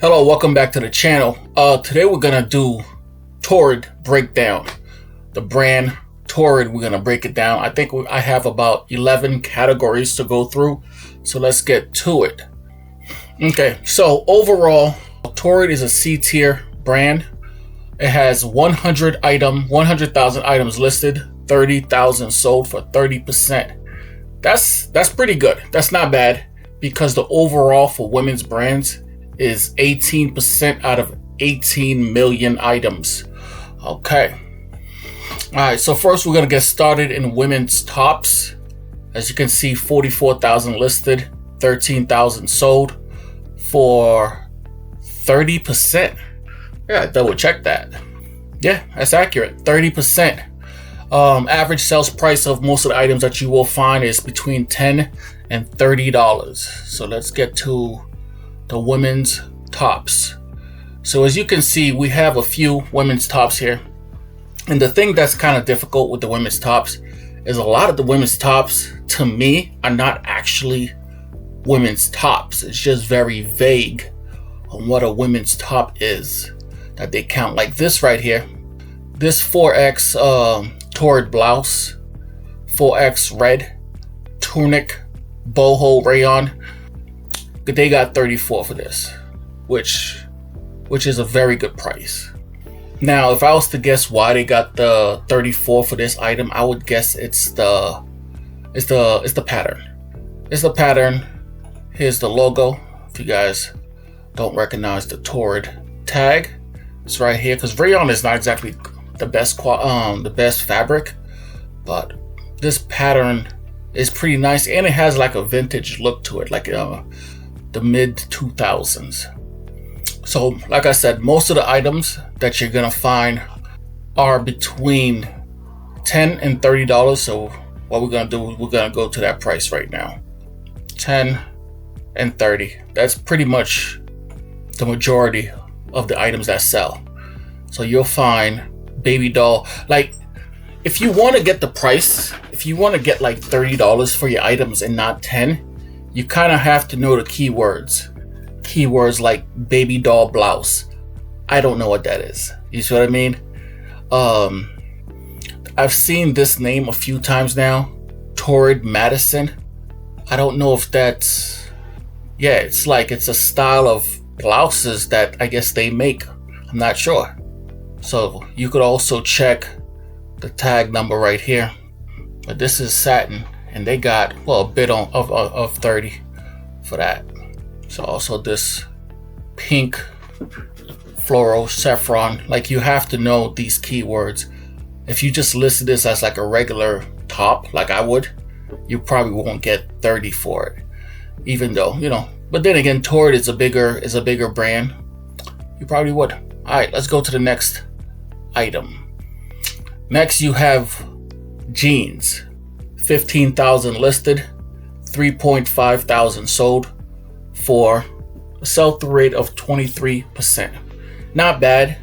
Hello, welcome back to the channel. Today we're gonna do Torrid breakdown. The brand Torrid, we're gonna break it down. I think I have about 11 categories to go through, so let's get to it. Okay, so overall, Torrid is a C-tier brand. It has 100,000 items listed, 30,000 sold for 30%. That's pretty good. That's not bad because the overall for women's brands is 18% out of 18 million items. Okay. All right, so first we're gonna get started in women's tops. As you can see, 44,000 listed, 13,000 sold for 30%. Yeah, double check that. Yeah, that's accurate, 30%. Average sales price of most of the items that you will find is between $10 and $30. So let's get to the women's tops. So as you can see, we have a few women's tops here. And the thing that's kind of difficult with the women's tops is a lot of the women's tops, to me, are not actually women's tops. It's just very vague on what a women's top is that they count. Like this right here, this 4X Torrid blouse, 4X red tunic boho rayon. They got 34 for this, which is a very good price. Now, if I was to guess why they got the 34 for this item, I would guess it's the pattern. It's the pattern. Here's the logo. If you guys don't recognize the Torrid tag, it's right here. Because rayon is not exactly the best fabric, but this pattern is pretty nice, and it has like a vintage look to it, like the mid 2000s. So like I said, most of the items that you're gonna find are between $10 and $30. So what we're gonna do, we're gonna go to that price right now. 10 and 30. That's pretty much the majority of the items that sell. So you'll find baby doll. Like, if you want to get the price, if you want to get like $30 for your items and not 10, you kind of have to know the keywords. Keywords like baby doll blouse. I don't know what that is. You see what I mean? I've seen this name a few times now. Torrid Madison. I don't know if that's... Yeah, it's a style of blouses that I guess they make. I'm not sure. So you could also check the tag number right here. But this is satin, and they got, well, a bit of 30 for that. So also this pink floral saffron. Like, you have to know these keywords. If you just listed this as like a regular top, like I would, you probably won't get 30 for it. Even though, you know, but then again, Torrid is a bigger brand. You probably would. All right, let's go to the next item. Next, you have jeans. 15,000 listed, 3,500 sold for a sell-through rate of 23%. Not bad.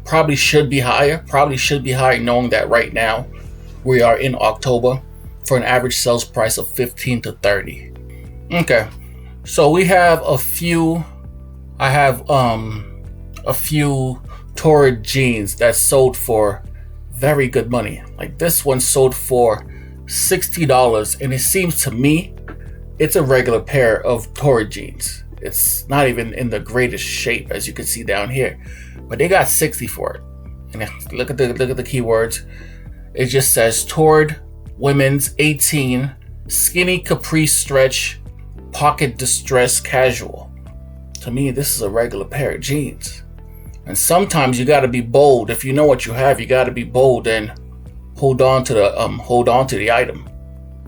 Probably should be higher. Knowing that right now we are in October, for an average sales price of 15 to 30. Okay, so we have a few. I have a few Torrid jeans that sold for very good money. Like this one sold for $60, and it seems to me it's a regular pair of Torrid jeans. It's not even in the greatest shape, as you can see down here, but they got 60 for it. And look at the keywords. It just says Torrid women's 18 skinny capri stretch pocket distress casual. To me, this is a regular pair of jeans. And sometimes you got to be bold. If you know what you have, you got to be bold and hold on to the item.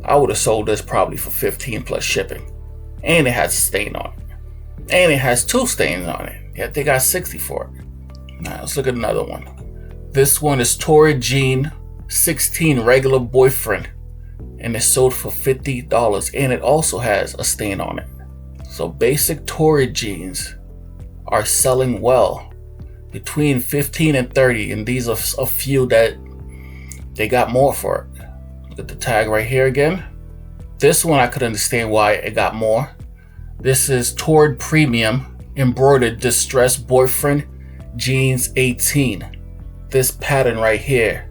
I would have sold this probably for 15 plus shipping. And it has a stain on it. And it has 2 stains on it. Yet they got 60 for it. Now let's look at another one. This one is Torrid Jean 16 regular boyfriend. And it sold for $50. And it also has a stain on it. So basic Torrid jeans are selling well. Between 15 and 30. And these are a few that they got more for it. Look at the tag right here again. This one I could understand why it got more. This is Torrid Premium embroidered distressed boyfriend jeans 18. This pattern right here,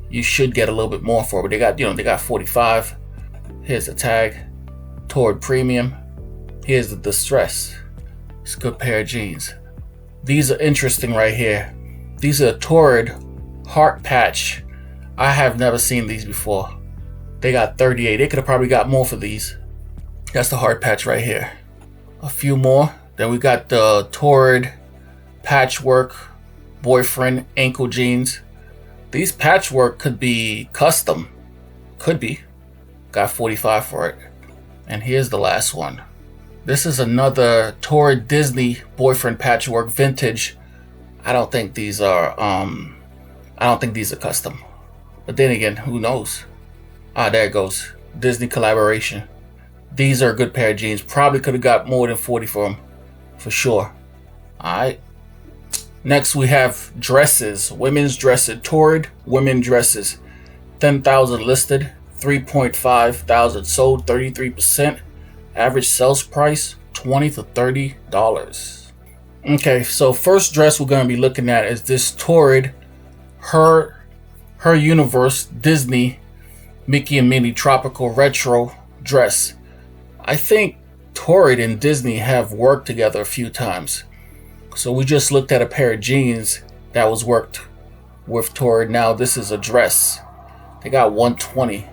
you should get a little bit more for, but they got 45. Here's the tag, Torrid Premium. Here's the distress. It's a good pair of jeans. These are interesting right here. These are Torrid heart patch. I have never seen these before. They got 38. They could have probably got more for these. That's the heart patch right here. A few more. Then we got the Torrid patchwork boyfriend ankle jeans. These patchwork could be custom. Could be. Got 45 for it. And here's the last one. This is another Torrid Disney boyfriend patchwork vintage. I don't think these are custom. But then again, who knows? There it goes. Disney collaboration. These are a good pair of jeans. Probably could have got more than 40 for them. For sure. Alright. Next we have dresses. Women's dresses. Torrid women dresses. 10,000 listed. 3.5 thousand sold. 33%. Average sales price $20 to $30. Okay, so first dress we're going to be looking at is this Torrid Her Universe Disney Mickey and Minnie Tropical Retro dress. I think Torrid and Disney have worked together a few times. So we just looked at a pair of jeans that was worked with Torrid. Now this is a dress. They got $120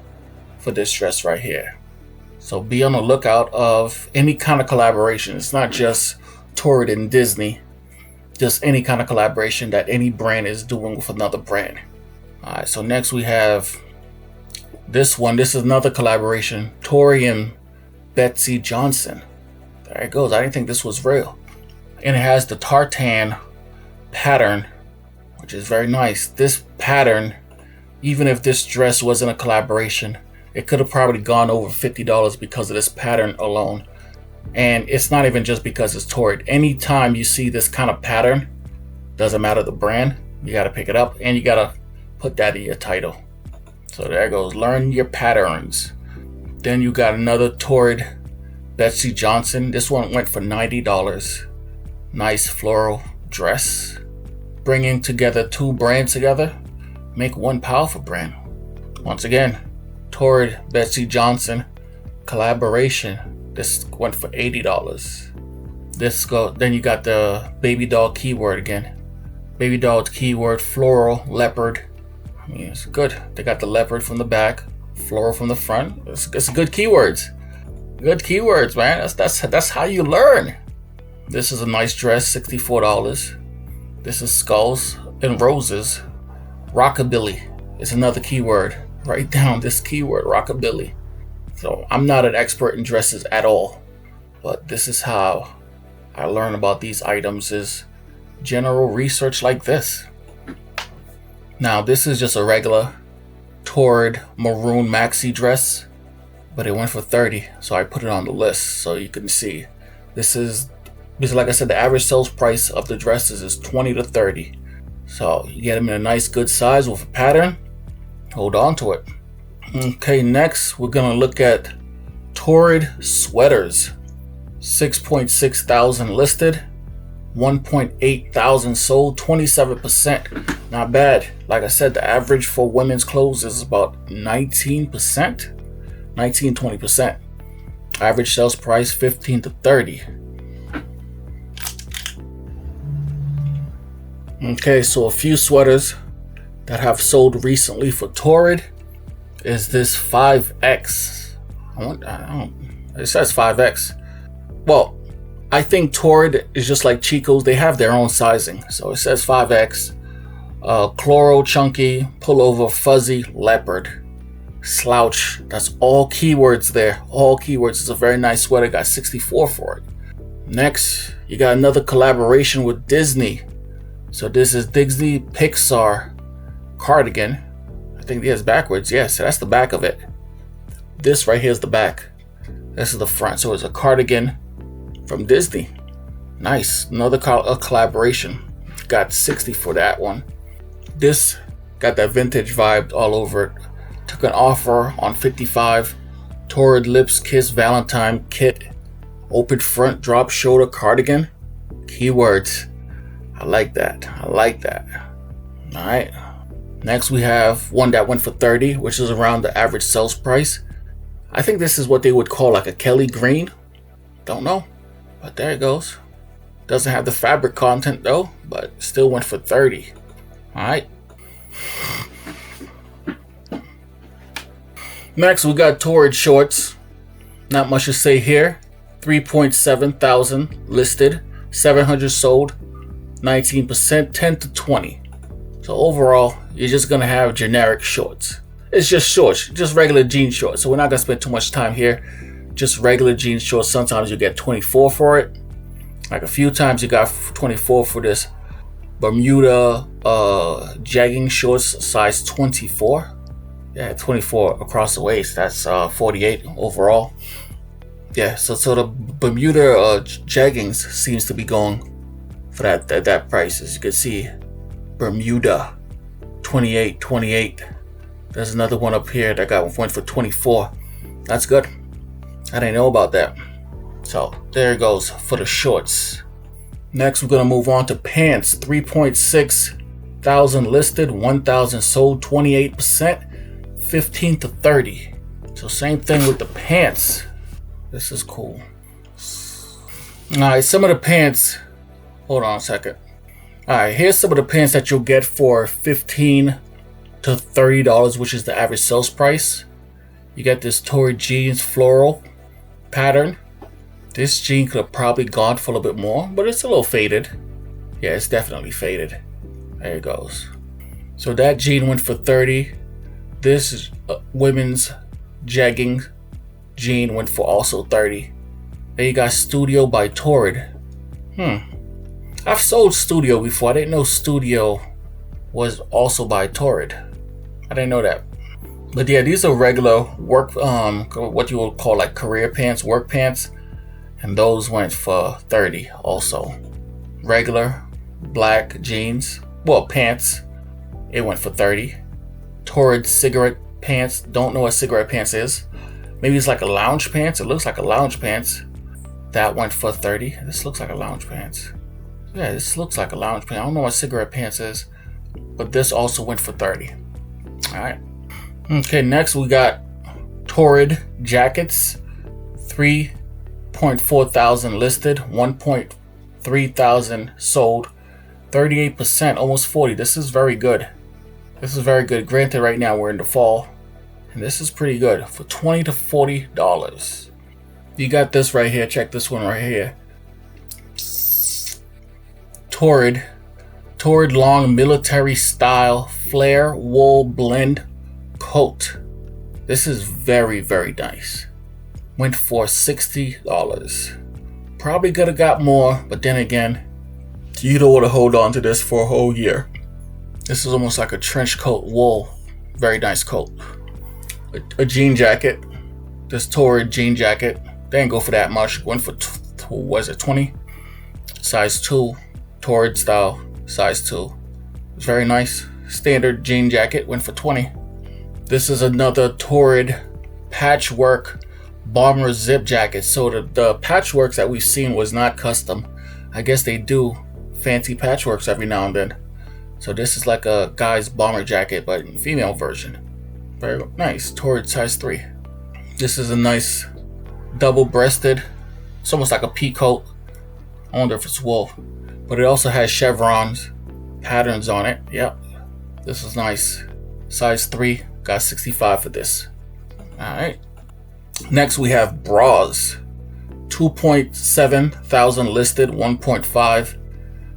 for this dress right here. So be on the lookout of any kind of collaboration. It's not just Torrid and Disney. Just any kind of collaboration that any brand is doing with another brand. Alright, so next we have this one. This is another collaboration. Torrid and Betsy Johnson. There it goes. I didn't think this was real. And it has the tartan pattern, which is very nice. This pattern, even if this dress wasn't a collaboration, it could have probably gone over $50 because of this pattern alone. And it's not even just because it's Torrid. Anytime you see this kind of pattern, doesn't matter the brand, you got to pick it up and you got to put that in your title. So there goes. Learn your patterns. Then you got another Torrid Betsy Johnson. This one went for $90. Nice floral dress. Bringing together two brands together. Make one powerful brand. Once again, Torrid Betsy Johnson collaboration. This went for $80. Then you got the baby doll keyword again. Baby doll keyword floral leopard. I mean, it's good. They got the leopard from the back, floral from the front. It's good keywords. Good keywords, man. That's how you learn. This is a nice dress, $64. This is skulls and roses. Rockabilly is another keyword. Write down this keyword, rockabilly. So I'm not an expert in dresses at all, but this is how I learn about these items, is general research like this. Now this is just a regular Torrid maroon maxi dress, but it went for $30, so I put it on the list so you can see. This is like I said, the average sales price of the dresses is $20 to $30. So you get them in a nice good size with a pattern. Hold on to it. Okay, next we're gonna look at Torrid sweaters. 6.6 thousand listed, 1.8 thousand sold, 27%. Not bad. Like I said, the average for women's clothes is about 19-20%. Average sales price $15 to $30. Okay, so a few sweaters that have sold recently for Torrid is this 5X. It says 5X. Well, I think Torrid is just like Chico's. They have their own sizing. So it says 5X. Chloral, chunky, pullover, fuzzy, leopard, slouch. That's all keywords there. All keywords. It's a very nice sweater. Got 64 for it. Next, you got another collaboration with Disney. So this is Disney Pixar cardigan. I think it's backwards. Yes, so that's the back of it. This right here is the back. This is the front. So it's a cardigan from Disney. Nice. Another collaboration. Got 60 for that one. This got that vintage vibe all over it. Took an offer on 55. Torrid Lips Kiss Valentine Kit. Open front drop shoulder cardigan. Keywords. I like that. I like that. All right. Next, we have one that went for 30, which is around the average sales price. I think this is what they would call like a Kelly green. Don't know, but there it goes. Doesn't have the fabric content though, but still went for 30. All right. Next, we got Torrid shorts. Not much to say here. 3.7 thousand listed, 700 sold, 19%, 10 to 20. So overall, you're just gonna have generic shorts. It's just shorts, just regular jean shorts. So we're not gonna spend too much time here. Just regular jean shorts. Sometimes you get 24 for it. Like a few times you got 24 for this Bermuda jegging shorts, size 24. Yeah, 24 across the waist. That's 48 overall. Yeah, so the Bermuda jeggings seems to be going for that price. As you can see, Bermuda 28. There's another one up here that went for 24. That's good. I didn't know about that. So there it goes for the shorts. Next, we're gonna move on to pants. 3.6 thousand listed, 1,000 sold, 28%, 15 to 30. So same thing with the pants. This is cool. Alright, some of the pants. Hold on a second. Alright, here's some of the pants that you'll get for $15 to $30, which is the average sales price. You get this Torrid jeans floral pattern. This jean could have probably gone for a little bit more, but it's a little faded. Yeah, it's definitely faded. There it goes. So that jean went for 30. This is women's jegging jean went for also 30. Then you got Studio by Torrid. I've sold Studio before. I didn't know Studio was also by Torrid. I didn't know that. But yeah, these are regular work, what you would call like career pants, work pants. And those went for 30 also. Regular black jeans, well, pants, it went for 30. Torrid cigarette pants, don't know what cigarette pants is. Maybe it's like a lounge pants. It looks like a lounge pants. That went for 30. This looks like a lounge pants. Yeah, this looks like a lounge pants. I don't know what cigarette pants is, but this also went for 30. All right. Okay, next we got Torrid jackets. 3.4 thousand listed, 1.3 thousand sold, 38%, almost 40. This is very good. This is very good. Granted, right now we're in the fall, and this is pretty good for $20 to $40. You got this right here. Check this one right here. Torrid long military style flare wool blend coat. This is very, very nice. Went for $60. Probably could have got more, but then again, you don't want to hold on to this for a whole year. This is almost like a trench coat wool. Very nice coat. A jean jacket. This Torrid jean jacket. They didn't go for that much. Went for, was it 20? Size 2. Torrid style. Size 2. It's very nice. Standard jean jacket. Went for 20. This is another Torrid patchwork bomber zip jacket. So the patchworks that we've seen was not custom. I guess they do fancy patchworks every now and then. So this is like a guy's bomber jacket, but in female version. Very nice. Torrid size 3. This is a nice double-breasted. It's almost like a pea coat. I wonder if it's wool. But it also has chevrons, patterns on it. Yep. This is nice. Size 3. Got 65 for this. Alright. Next we have bras. 2.7 thousand listed, 1.5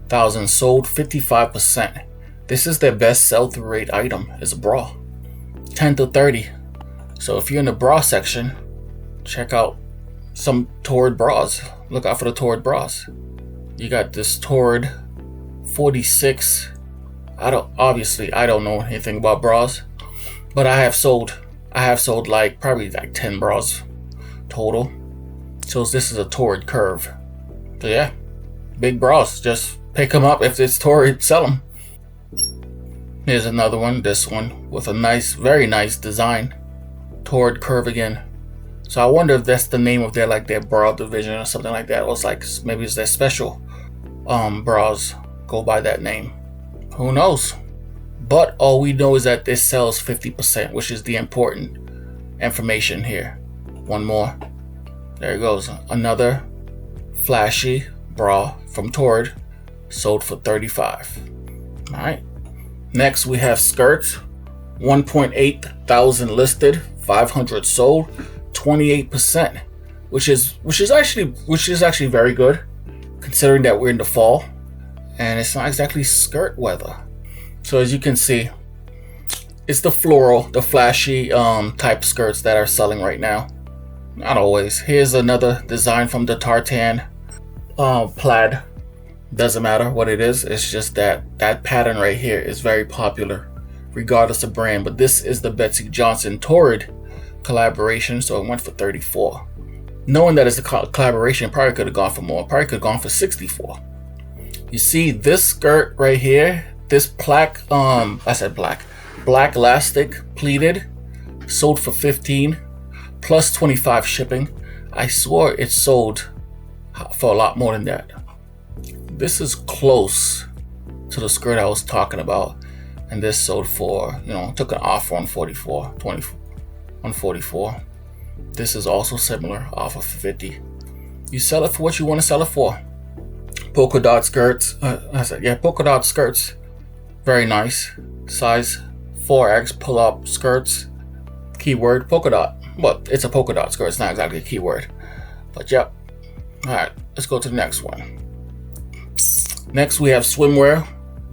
thousand sold, 55%. This is their best sell-through rate item, is a bra. 10 to 30. So if you're in the bra section, check out some Torrid bras. Look out for the Torrid bras. You got this Torrid 46. I don't know anything about bras, but I have sold like probably like 10 bras total. So this is a Torrid curve. So yeah, big bras. Just pick them up. If it's Torrid, sell them. Here's another one. This one with a nice, very nice design. Torrid curve again. So I wonder if that's the name of their bra division or something like that. Or it's like maybe it's their special bras go by that name. Who knows? But all we know is that this sells 50%, which is the important information here. One more. There it goes. Another flashy bra from Torrid, sold for $35. Alright. Next we have skirts. 1.8 thousand listed, 500 sold, 28%, which is actually very good, considering that we're in the fall and it's not exactly skirt weather. So as you can see, it's the floral, the flashy type skirts that are selling right now. Not always. Here's another design from the tartan plaid. Doesn't matter what it is, it's just that pattern right here is very popular regardless of brand. But this is the Betsy Johnson Torrid collaboration, so it went for $34. Knowing that it's a collaboration, probably could have gone for more. Probably could have gone for $64. You see this skirt right here, this black elastic pleated, sold for $15 plus $25 shipping. I swore it sold for a lot more than that. This is close to the skirt I was talking about, and this sold for, took an offer on $44. This is also similar, offer for $50. You sell it for what you want to sell it for. Polka dot skirts. Polka dot skirts. Very nice. Size 4X pull-up skirts. Keyword polka dot. Well, it's a polka dot skirt. It's not exactly a keyword, but yep. All right, let's go to the next one. Next, we have swimwear.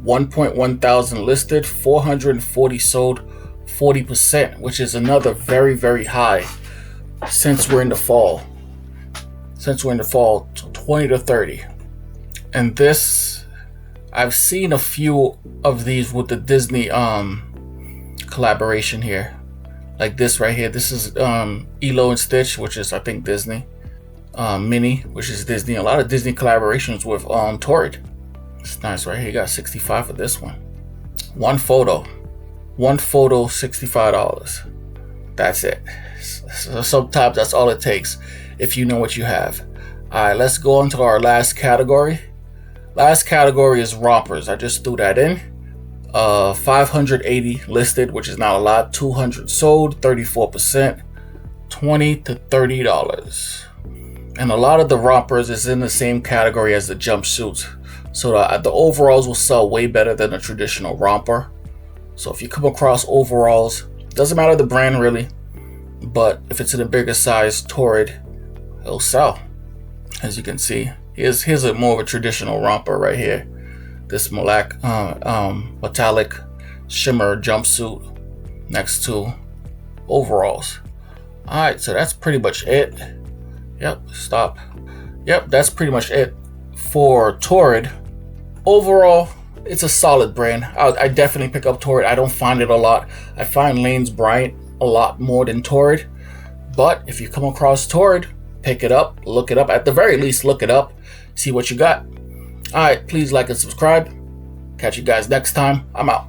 1.1 thousand listed, 440 sold, 40%, which is another very, very high since we're in the fall. 20 to 30. And this, I've seen a few of these with the Disney collaboration here. Like this right here. This is Elo and Stitch, which is I think Disney. Minnie, which is Disney. A lot of Disney collaborations with Torrid. It's nice right here. You got $65 for this one. One photo, $65. That's it. So sometimes that's all it takes if you know what you have. All right, let's go on to our last category. Last category is rompers. I just threw that in. 580 listed, which is not a lot. 200 sold, 34%, $20 to $30. And a lot of the rompers is in the same category as the jumpsuits. So the overalls will sell way better than a traditional romper. So if you come across overalls, doesn't matter the brand really, but if it's in a bigger size, Torrid, it'll sell. As you can see, here's a more of a traditional romper right here. This metallic shimmer jumpsuit next to overalls. All right, so that's pretty much it. Yep, stop. Yep, that's pretty much it for Torrid. Overall, it's a solid brand. I definitely pick up Torrid. I don't find it a lot. I find Lane's Bryant a lot more than Torrid. But if you come across Torrid, pick it up, look it up. At the very least, look it up, see what you got. All right, please like and subscribe. Catch you guys next time. I'm out.